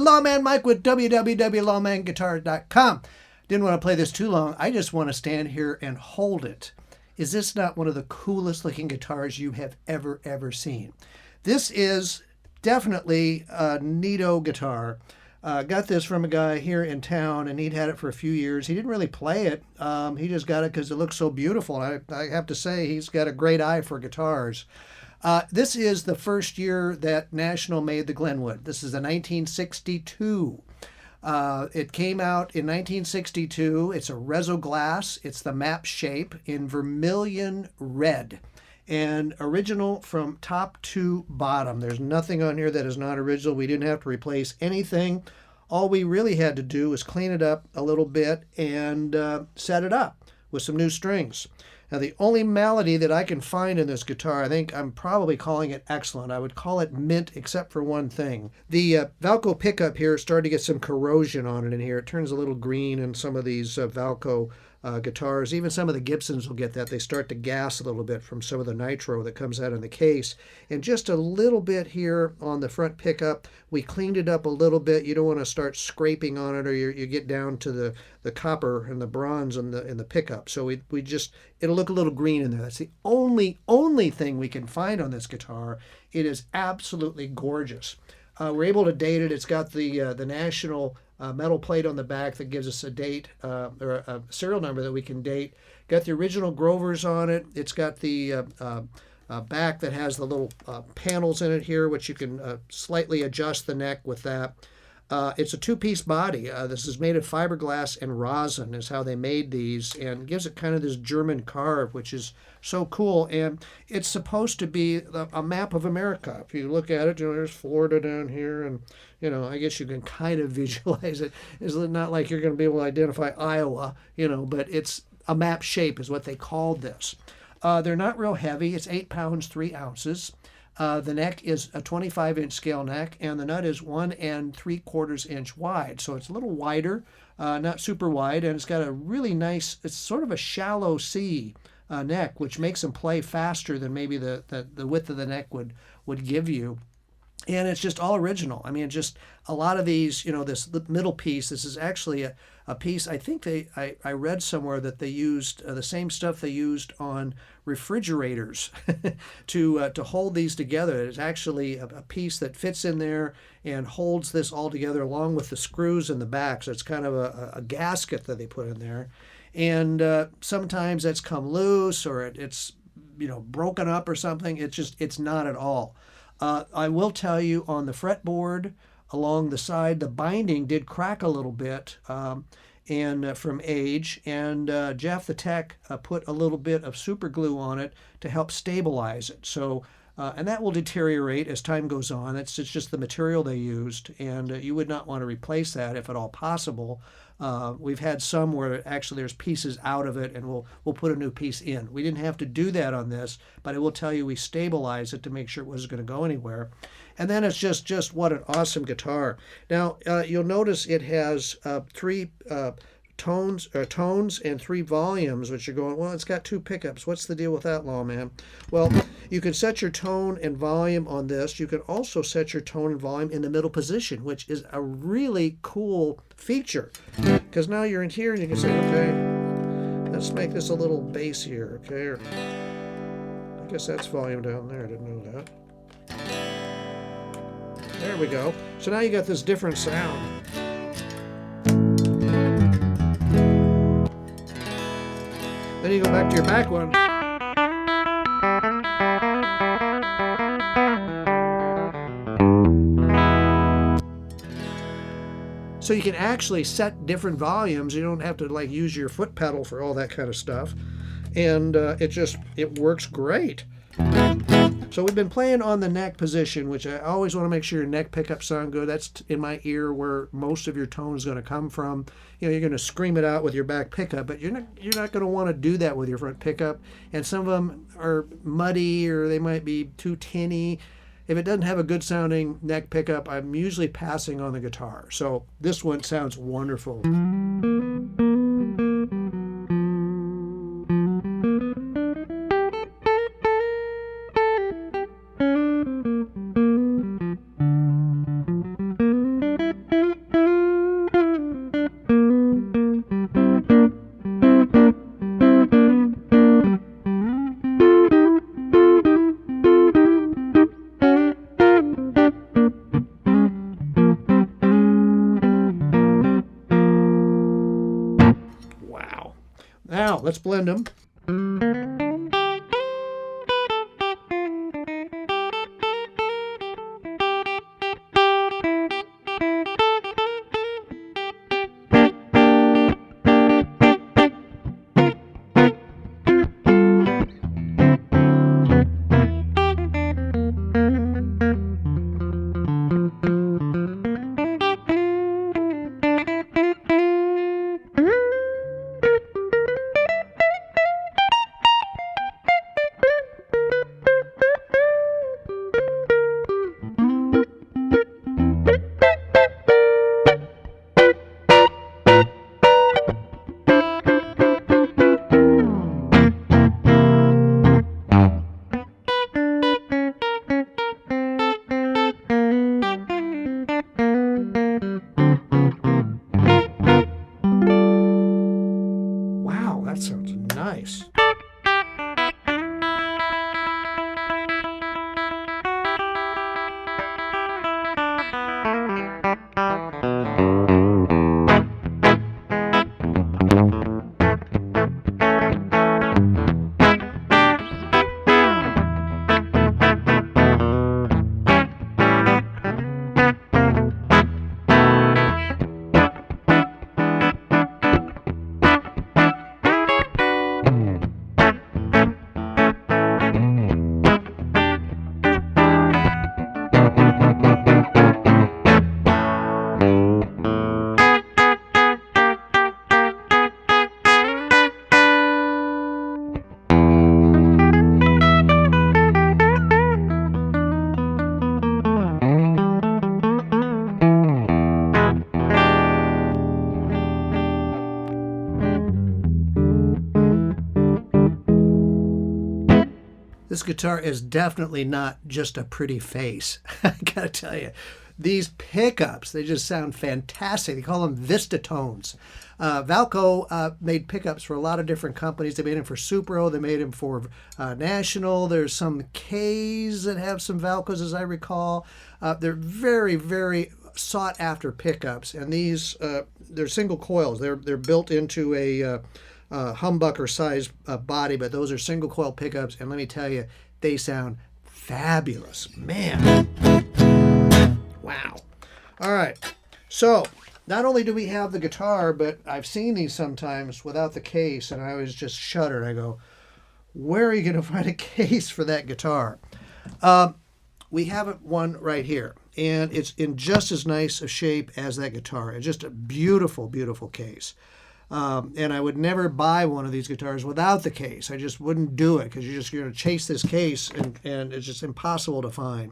Lawman Mike with www.lawmanguitars.com. Didn't want to play this too long. I just want to stand here and hold it. Is this not one of the coolest looking guitars you have ever seen? This is definitely a neato guitar. Got this from a guy here in town, and he'd had it for a few years. He didn't really play it. He just got it because it looks so beautiful. I have to say, he's got a great eye for guitars. This is the first year that National made the Glenwood. This is a 1962. It came out in 1962. It's a Resoglas. It's the map shape in Vermillion Red. And original from top to bottom. There's nothing on here that is not original. We didn't have to replace anything. All we really had to do was clean it up a little bit and set it up with some new strings. Now, the only malady that I can find in this guitar, I think I'm probably calling it excellent. I would call it mint, except for one thing. The Valco pickup here started to get some corrosion on it in here. It turns a little green in some of these Valco guitars. Even some of the Gibsons will get that. They start to gas a little bit from some of the nitro that comes out in the case. And just a little bit here on the front pickup. We cleaned it up a little bit. You don't want to start scraping on it, or you get down to the copper and the bronze in the pickup. So we just, it'll look a little green in there. That's the only thing we can find on this guitar. It is absolutely gorgeous. We're able to date it. It's got the National metal plate on the back that gives us a date or a serial number that we can date. Got the original Grovers on it. It's got the back that has the little panels in it here, which you can slightly adjust the neck with that. It's a two-piece body. This is made of fiberglass and rosin is how they made these, and gives it kind of this German carve, which is so cool. And it's supposed to be a map of America. If you look at it, there's Florida down here, and I guess you can kind of visualize it. It's not like you're going to be able to identify Iowa, but it's a map shape is what they called this. They're not real heavy. It's 8 pounds, 3 ounces. The neck is a 25-inch scale neck, and the nut is 1 3/4 inch wide. So it's a little wider, not super wide, and it's got a really nice, it's sort of a shallow C neck, which makes them play faster than maybe the width of the neck would give you. And it's just all original. I mean, just a lot of these, this middle piece, this is actually a piece, I think I read somewhere that they used the same stuff they used on refrigerators to hold these together. It's actually a piece that fits in there and holds this all together along with the screws in the back. So it's kind of a gasket that they put in there. And sometimes that's come loose, or it's broken up or something. It's not at all. I will tell you, on the fretboard along the side, the binding did crack a little bit and from age, and Jeff the tech put a little bit of super glue on it to help stabilize it. So and that will deteriorate as time goes on. It's just the material they used, and you would not want to replace that if at all possible. We've had some where actually there's pieces out of it, and we'll put a new piece in. We didn't have to do that on this, but I will tell you we stabilized it to make sure it wasn't going to go anywhere. And then it's just what an awesome guitar. Now you'll notice it has 3 tones and 3 volumes, which you're going, well, it's got 2 pickups. What's the deal with that, Lawman? Well, you can set your tone and volume on this. You can also set your tone and volume in the middle position, which is a really cool feature, because now you're in here and you can say, okay, let's make this a little bassier, okay? Or, I guess that's volume down there. I didn't know that. There we go. So now you got this different sound. Then you go back to your back one. So you can actually set different volumes. You don't have to use your foot pedal for all that kind of stuff. And it works great. So we've been playing on the neck position, which I always want to make sure your neck pickups sound good. That's in my ear where most of your tone is going to come from. You're going to scream it out with your back pickup, but you're not going to want to do that with your front pickup. And some of them are muddy, or they might be too tinny. If it doesn't have a good sounding neck pickup, I'm usually passing on the guitar. So this one sounds wonderful. Now, let's blend them. Wow, that sounds nice. This guitar is definitely not just a pretty face. I gotta tell you, these pickups, they just sound fantastic. They call them Vista tones. Valco made pickups for a lot of different companies. They made them for Supro. They made them for National. There's some Ks that have some Valcos, as I recall. They're very, very sought after pickups. And these, they're single coils. They're built into a humbucker size body, but those are single coil pickups, and let me tell you, they sound fabulous. Man, wow. All right, so not only do we have the guitar, but I've seen these sometimes without the case, and I always just shudder. I go, where are you going to find a case for that guitar? We have one right here, and it's in just as nice a shape as that guitar. It's just a beautiful, beautiful case. And I would never buy one of these guitars without the case. I just wouldn't do it because you're going to chase this case, and it's just impossible to find.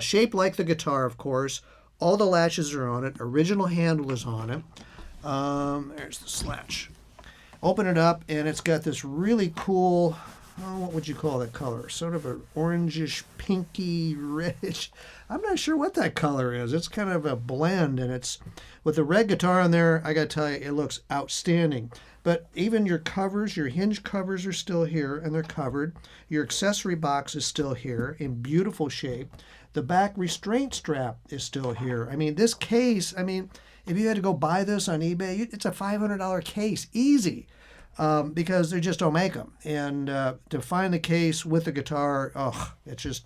Shaped like the guitar, of course. All the latches are on it. Original handle is on it. There's the latch. Open it up, and it's got this really cool, what would you call that color? Sort of an orangish, pinky, reddish. I'm not sure what that color is. It's kind of a blend, and it's with the red guitar on there, I got to tell you, it looks outstanding. But even your covers, your hinge covers are still here, and they're covered. Your accessory box is still here in beautiful shape. The back restraint strap is still here. I mean, this case, I mean, if you had to go buy this on eBay, it's a $500 case, easy. Because they just don't make them. And to find the case with the guitar, it's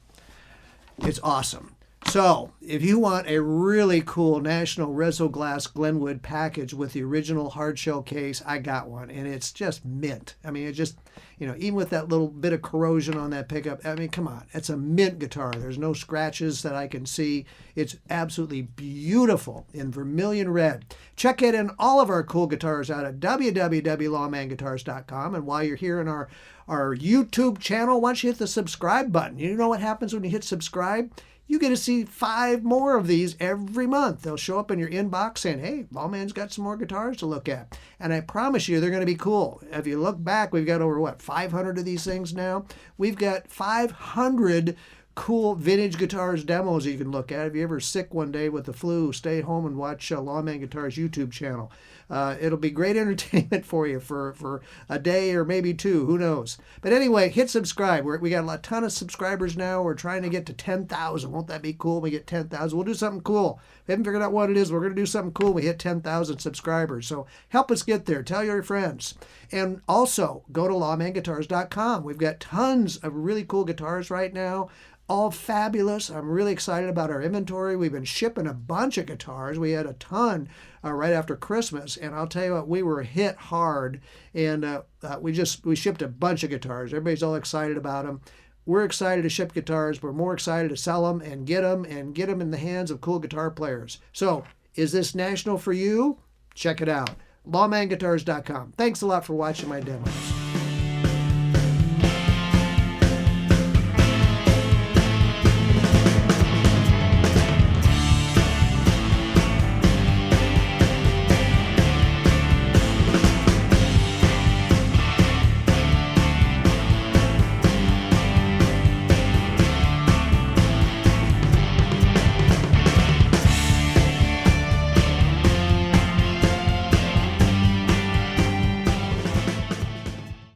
awesome. So if you want a really cool National Resoglas Glenwood package with the original hardshell case, I got one, and it's just mint. I mean, it just, even with that little bit of corrosion on that pickup, I mean, come on, it's a mint guitar. There's no scratches that I can see. It's absolutely beautiful in Vermillion Red. Check it in all of our cool guitars out at www.lawmanguitars.com. And while you're here in our YouTube channel, why don't you hit the subscribe button? You know what happens when you hit subscribe? You get to see 5 more of these every month. They'll show up in your inbox saying, hey, Lawman's got some more guitars to look at. And I promise you, they're going to be cool. If you look back, we've got over, 500 of these things now? We've got 500 cool vintage guitars demos you can look at. If you're ever sick one day with the flu, stay home and watch Lawman Guitars YouTube channel. It'll be great entertainment for you for a day or maybe two. Who knows? But anyway, hit subscribe. We got a ton of subscribers now. We're trying to get to 10,000. Won't that be cool? We get 10,000. We'll do something cool. We haven't figured out what it is. We're going to do something cool. We hit 10,000 subscribers. So help us get there. Tell your friends. And also go to lawmanguitars.com. We've got tons of really cool guitars right now. All fabulous. I'm really excited about our inventory. We've been shipping a bunch of guitars. We had a ton right after Christmas, and I'll tell you what, we were hit hard, and we shipped a bunch of guitars. Everybody's all excited about them. We're excited to ship guitars. We're more excited to sell them and get them in the hands of cool guitar players. So, is this national for you? Check it out. lawmanguitars.com. Thanks a lot for watching my demos.